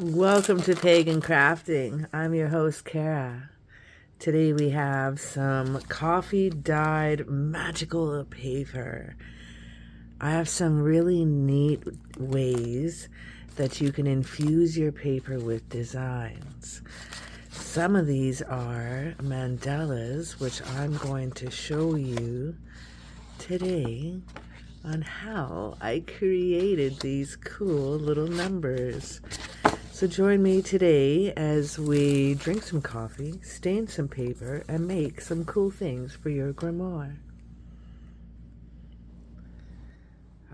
Welcome to Pagan Crafting. I'm your host, Cara. Today we have some coffee-dyed magical paper. I have some really neat ways that you can infuse your paper with designs. Some of these are mandalas, which I'm going to show you today on how I created these cool little numbers. So join me today as we drink some coffee, stain some paper, and make some cool things for your grimoire.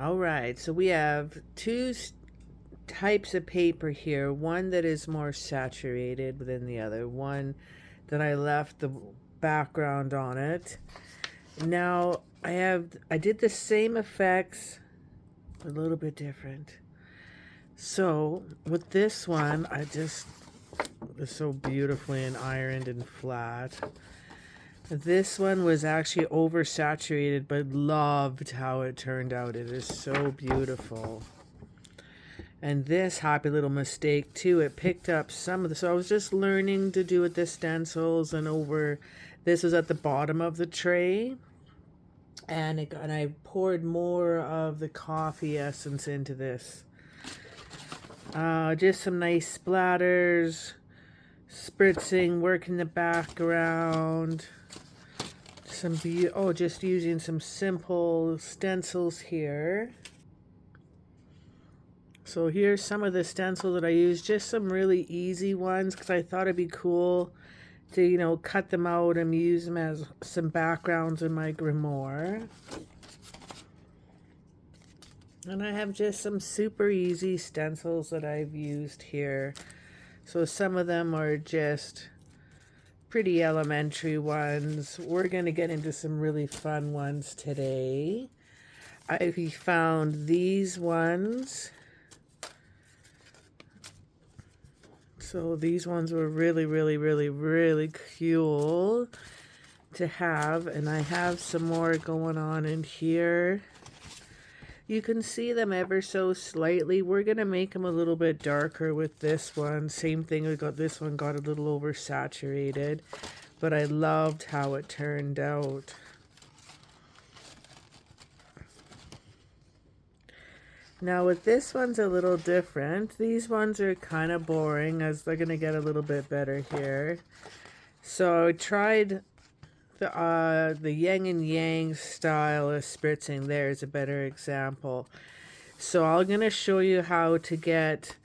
All right, so we have two types of paper here. One that is more saturated than the other. One that I left the background on it. Now I did the same effects, a little bit different. So with this one, it's so beautifully and ironed and flat. This one was actually oversaturated, but loved how it turned out. It is so beautiful. And this happy little mistake too, it picked up some of the, so I was just learning to do it the stencils and over, this was at the bottom of the tray. And I poured more of the coffee essence into this. Just some nice splatters, spritzing, work in the background. Just using some simple stencils here. So here's some of the stencils that I used, just some really easy ones because I thought it'd be cool to, cut them out and use them as some backgrounds in my grimoire. And I have just some super easy stencils that I've used here. So some of them are just pretty elementary ones. We're going to get into some really fun ones today. I found these ones. So these ones were really, really, really, really cool to have. And I have some more going on in here. You can see them ever so slightly. We're going to make them a little bit darker with this one. Same thing, this one got a little oversaturated, but I loved how it turned out. Now with this one's a little different. These ones are kind of boring as they're going to get a little bit better here. So I tried the yin and yang style of spritzing. There's a better example. So I'm going to show you how to get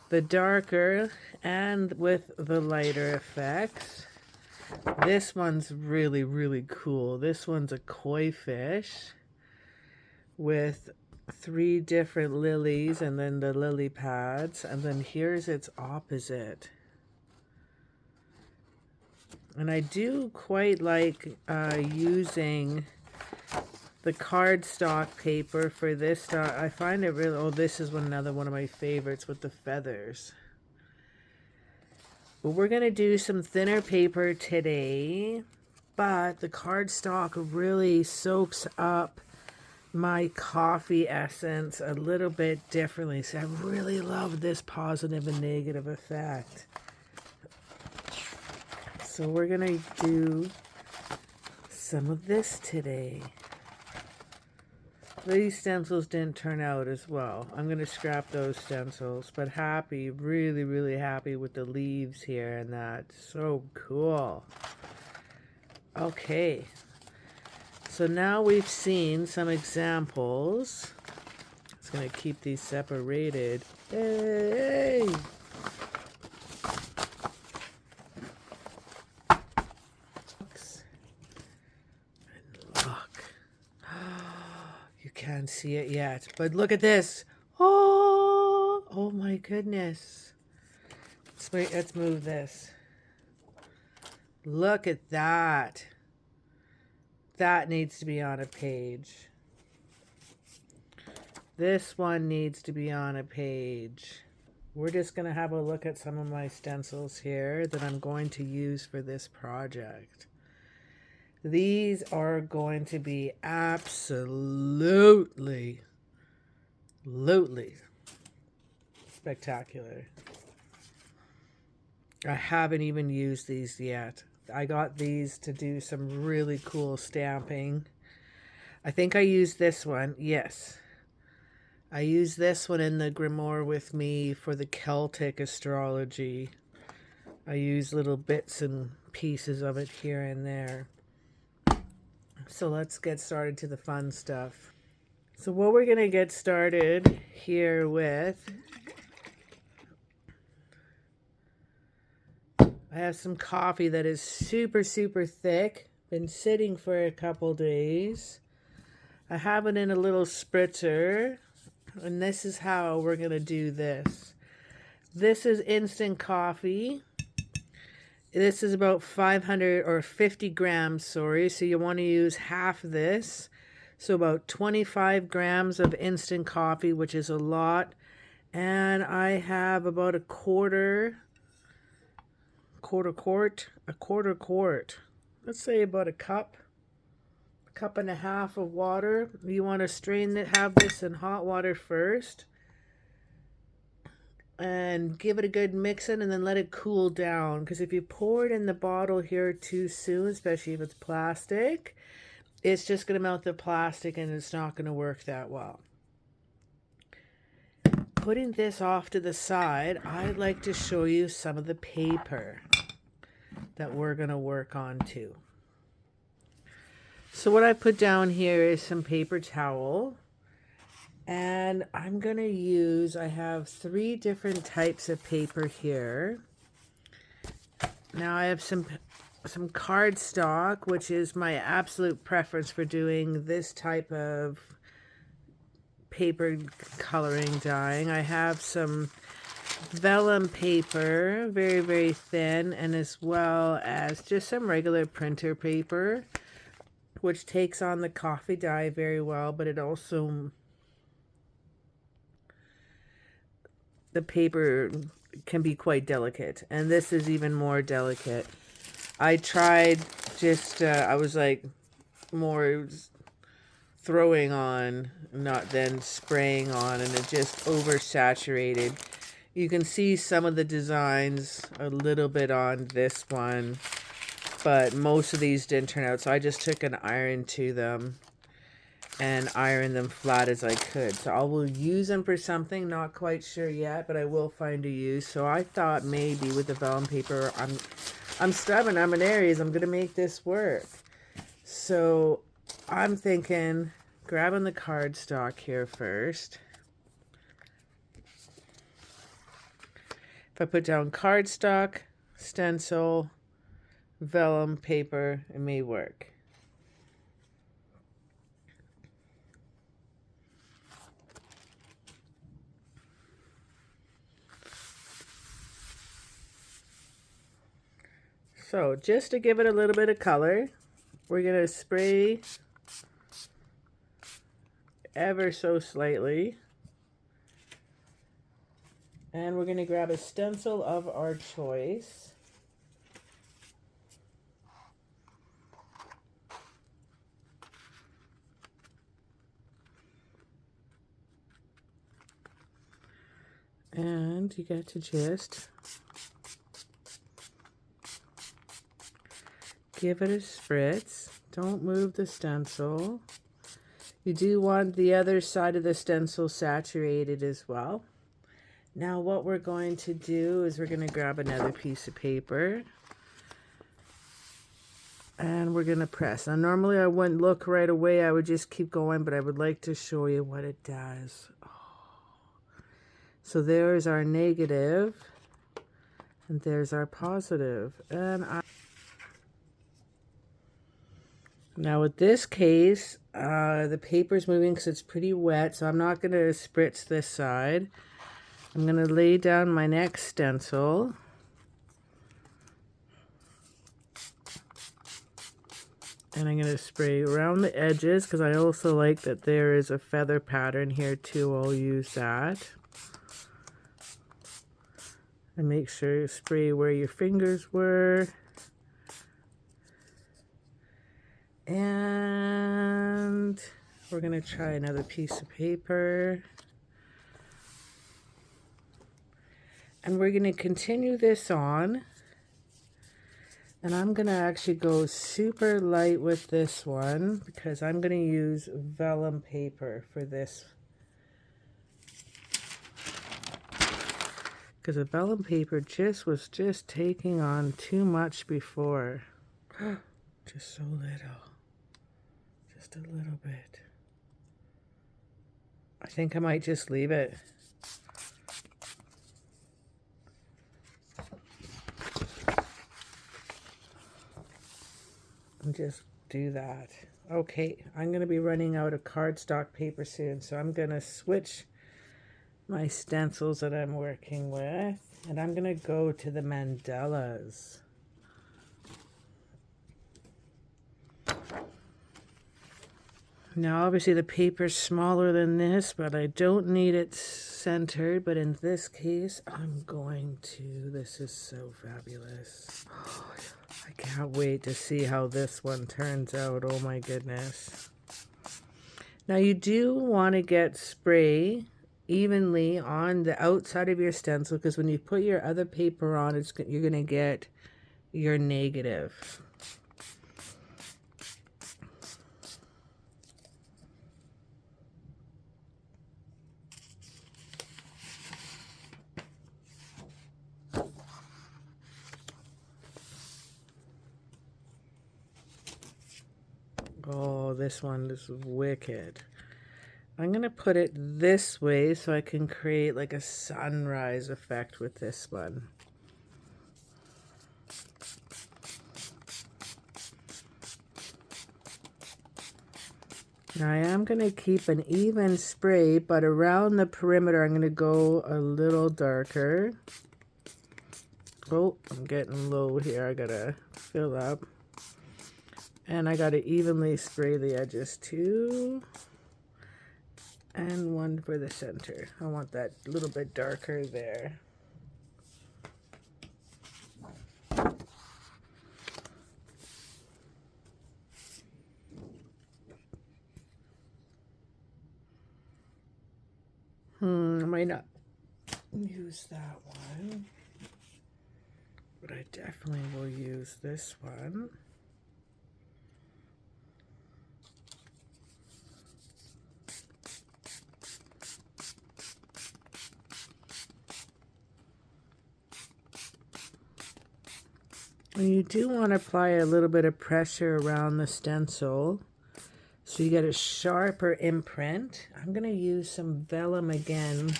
the darker and with the lighter effects. This one's really, really cool. This one's a koi fish with 3 different lilies and then the lily pads. And then here's its opposite. And I do quite like using the cardstock paper for this stuff. I find it really, this is another one of my favorites with the feathers. But we're going to do some thinner paper today, but the cardstock really soaks up my coffee essence a little bit differently. So I really love this positive and negative effect. So we're going to do some of this today. These stencils didn't turn out as well. I'm going to scrap those stencils, but happy, really, really happy with the leaves here and that. So cool. Okay. So now we've seen some examples. It's going to keep these separated. Hey! Can't see it yet, but look at this. Oh my goodness. Let's move this. Look at that. That needs to be on a page. This one needs to be on a page. We're just going to have a look at some of my stencils here that I'm going to use for this project. These are going to be absolutely spectacular. I haven't even used these yet. I got these to do some really cool stamping. I think I used this one. Yes. I used this one in the grimoire with me for the Celtic astrology. I use little bits and pieces of it here and there. So let's get started to the fun stuff. So what we're going to get started here with, I have some coffee that is super, super thick. Been sitting for a couple days. I have it in a little spritzer. And this is how we're going to do this. This is instant coffee. This is about 500 or 50 grams, sorry. So you want to use half this. So about 25 grams of instant coffee, which is a lot. And I have about a quarter quart. Let's say about a cup and a half of water. You want to strain it, have this in hot water first. And give it a good mixing and then let it cool down. Because if you pour it in the bottle here too soon, especially if it's plastic, it's just going to melt the plastic and it's not going to work that well. Putting this off to the side, I'd like to show you some of the paper that we're going to work on too. So what I put down here is some paper towel. And I'm going to use, I have 3 different types of paper here. Now I have some cardstock, which is my absolute preference for doing this type of paper coloring dyeing. I have some vellum paper, very, very thin, and as well as just some regular printer paper, which takes on the coffee dye very well, but it also, the paper can be quite delicate, and this is even more delicate. I tried just, I was like more throwing on, not then spraying on, and it just oversaturated. You can see some of the designs a little bit on this one, but most of these didn't turn out, so I just took an iron to them and iron them flat as I could. So I will use them for something, not quite sure yet, but I will find a use. So I thought maybe with the vellum paper, I'm stubborn, I'm an Aries, I'm gonna make this work. So I'm thinking, grabbing the cardstock here first. If I put down cardstock, stencil, vellum paper, it may work. So just to give it a little bit of color, we're going to spray ever so slightly. And we're going to grab a stencil of our choice. And you get to just give it a spritz. Don't move the stencil. You do want the other side of the stencil saturated as well. Now what we're going to do is we're going to grab another piece of paper and we're going to press. Now normally I wouldn't look right away, I would just keep going, but I would like to show you what it does. Oh. So there's our negative and there's our positive. Now with this case, the paper's moving because it's pretty wet, so I'm not going to spritz this side. I'm going to lay down my next stencil. And I'm going to spray around the edges because I also like that there is a feather pattern here too. I'll use that. And make sure you spray where your fingers were. And we're going to try another piece of paper. And we're going to continue this on. And I'm going to actually go super light with this one because I'm going to use vellum paper for this. Because the vellum paper was just taking on too much before. Just so little. Just a little bit. I think I might just leave it. And just do that. Okay, I'm going to be running out of cardstock paper soon, so I'm going to switch my stencils that I'm working with, and I'm going to go to the mandalas. Now obviously the paper's smaller than this, but I don't need it centered, but in this case I'm going to. This is so fabulous. Oh, I can't wait to see how this one turns out. Oh my goodness. Now you do want to get spray evenly on the outside of your stencil, because when you put your other paper on, you're going to get your negative. Oh, this one is wicked. I'm going to put it this way so I can create like a sunrise effect with this one. Now I am going to keep an even spray, but around the perimeter I'm going to go a little darker. Oh, I'm getting low here. I got to fill up. And I got to evenly spray the edges too. And one for the center. I want that a little bit darker there. I might not use that one, but I definitely will use this one. And you do want to apply a little bit of pressure around the stencil so you get a sharper imprint. I'm going to use some vellum again,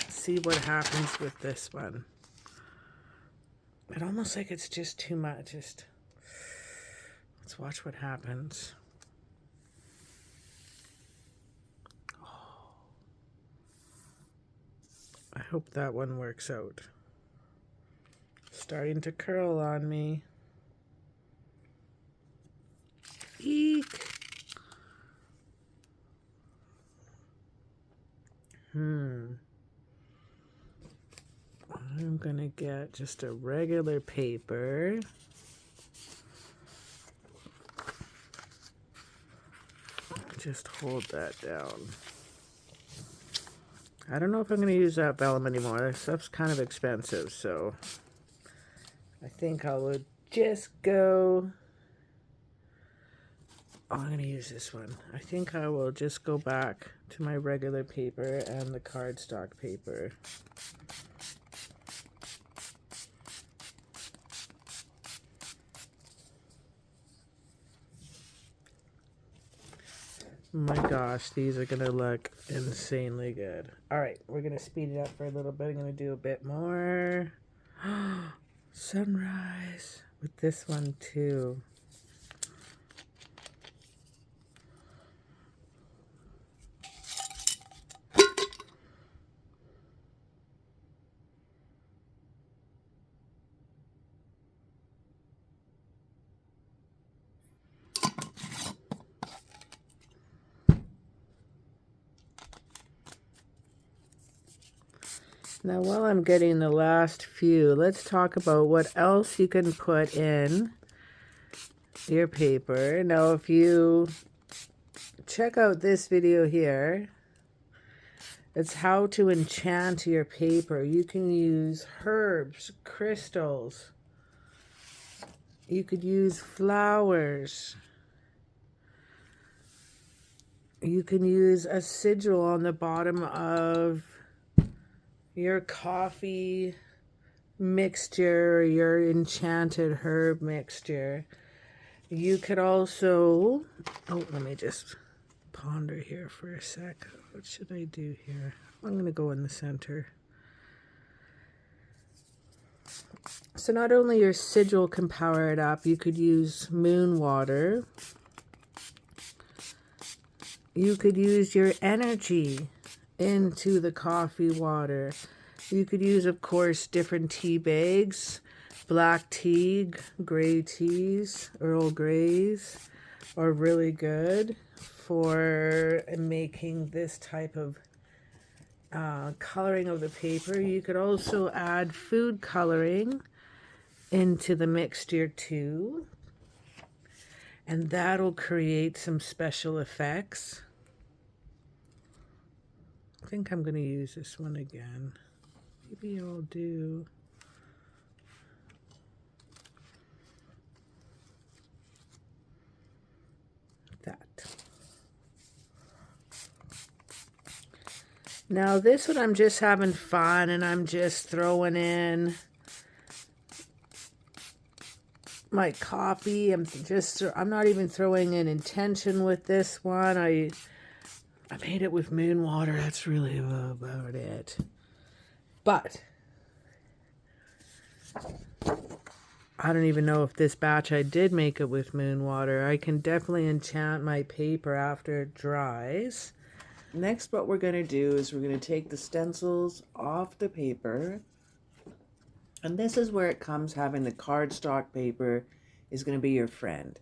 see what happens with this one. It almost like it's just too much. Let's watch what happens. Oh, I hope that one works out. Starting to curl on me. Eek. I'm gonna get just a regular paper. Just hold that down. I don't know if I'm gonna use that vellum anymore. That stuff's kind of expensive, so I think I would just go. Oh, I'm going to use this one. I think I will just go back to my regular paper and the cardstock paper. My gosh, these are going to look insanely good. All right, we're going to speed it up for a little bit. I'm going to do a bit more. Sunrise with this one too. Now, while I'm getting the last few, let's talk about what else you can put in your paper. Now, if you check out this video here, it's how to enchant your paper. You can use herbs, crystals, You could use flowers. You can use a sigil on the bottom of your coffee mixture, your enchanted herb mixture. You could also, oh, let me just ponder here for a sec. What should I do here? I'm going to go in the center. So not only your sigil can power it up, you could use moon water. You could use your energy into the coffee water. You could use, of course, different tea bags, black tea, gray teas, Earl Greys are really good for making this type of coloring of the paper. You could also add food coloring into the mixture too, and that'll create some special effects. I think I'm going to use this one again. Maybe I'll do that. Now this one I'm just having fun, and I'm just throwing in my coffee. I'm not even throwing in intention with this one. I made it with moon water. That's really about it. But I don't even know if this batch I did make it with moon water. I can definitely enchant my paper after it dries. Next, what we're going to do is we're going to take the stencils off the paper. And this is where it comes, having the cardstock paper is going to be your friend.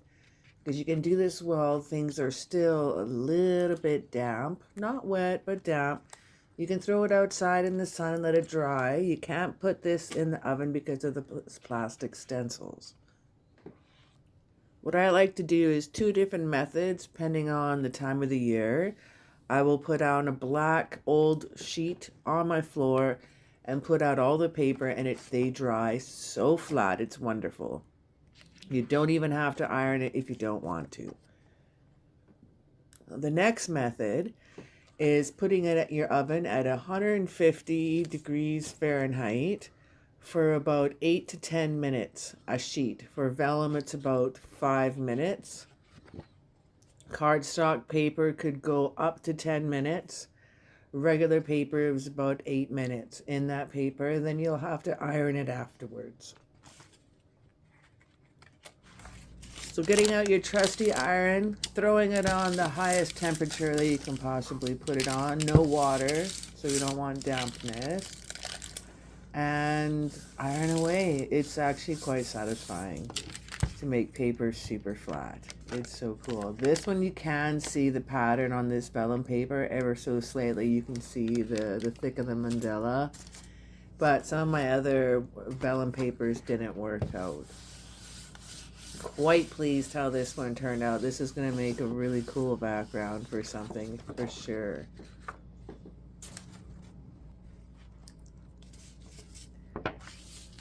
Because you can do this while things are still a little bit damp. Not wet, but damp. You can throw it outside in the sun and let it dry. You can't put this in the oven because of the plastic stencils. What I like to do is 2 different methods depending on the time of the year. I will put on a black old sheet on my floor and put out all the paper, and they dry so flat, it's wonderful. You don't even have to iron it if you don't want to. The next method is putting it at your oven at 150 degrees Fahrenheit for about 8 to 10 minutes a sheet. For vellum, it's about 5 minutes. Cardstock paper could go up to 10 minutes. Regular paper is about 8 minutes in that paper. Then you'll have to iron it afterwards. So getting out your trusty iron, throwing it on the highest temperature that you can possibly put it on. No water, so you don't want dampness. And iron away. It's actually quite satisfying to make paper super flat. It's so cool. This one you can see the pattern on this vellum paper ever so slightly. You can see the thick of the mandala. But some of my other vellum papers didn't work out. Quite pleased how this one turned out. This is going to make a really cool background for something for sure.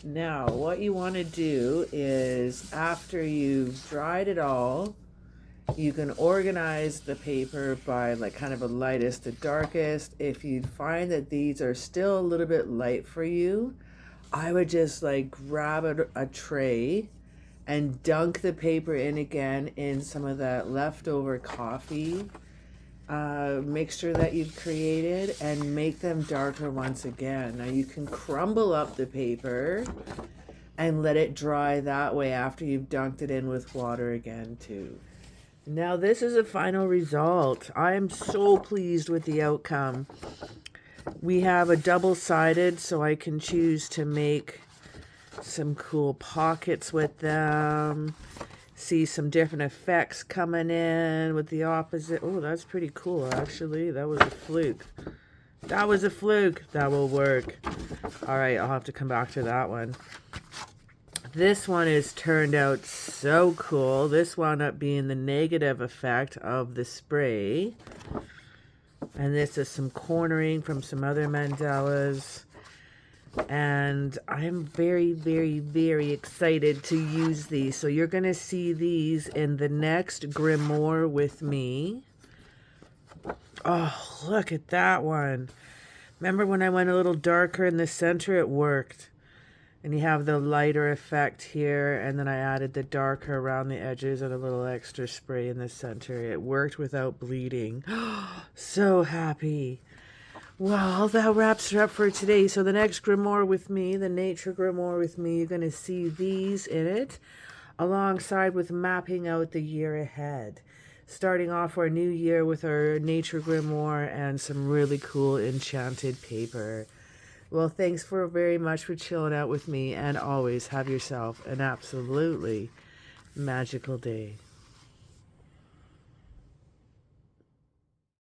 Now what you want to do is, after you've dried it all, you can organize the paper by like kind of a lightest to darkest. If you find that these are still a little bit light for you, I would just like grab a tray and dunk the paper in again in some of that leftover coffee mixture that you've created, and make them darker once again. Now you can crumble up the paper and let it dry that way after you've dunked it in with water again too. Now this is a final result. I am so pleased with the outcome. We have a double-sided, so I can choose to make some cool pockets with them. See some different effects coming in with the opposite. Oh, that's pretty cool, actually. That was a fluke. That was a fluke. That will work. All right, I'll have to come back to that one. This one has turned out so cool. This wound up being the negative effect of the spray. And this is some cornering from some other mandalas. And I'm very, very, very excited to use these. So you're going to see these in the next Grimoire with me. Oh, look at that one. Remember when I went a little darker in the center? It worked. And you have the lighter effect here, and then I added the darker around the edges and a little extra spray in the center. It worked without bleeding. So happy. Well, that wraps it up for today. So the next Grimoire with me, the Nature Grimoire with me, you're going to see these in it, alongside with mapping out the year ahead. Starting off our new year with our Nature Grimoire and some really cool enchanted paper. Well, thanks for very much for chilling out with me, and always have yourself an absolutely magical day.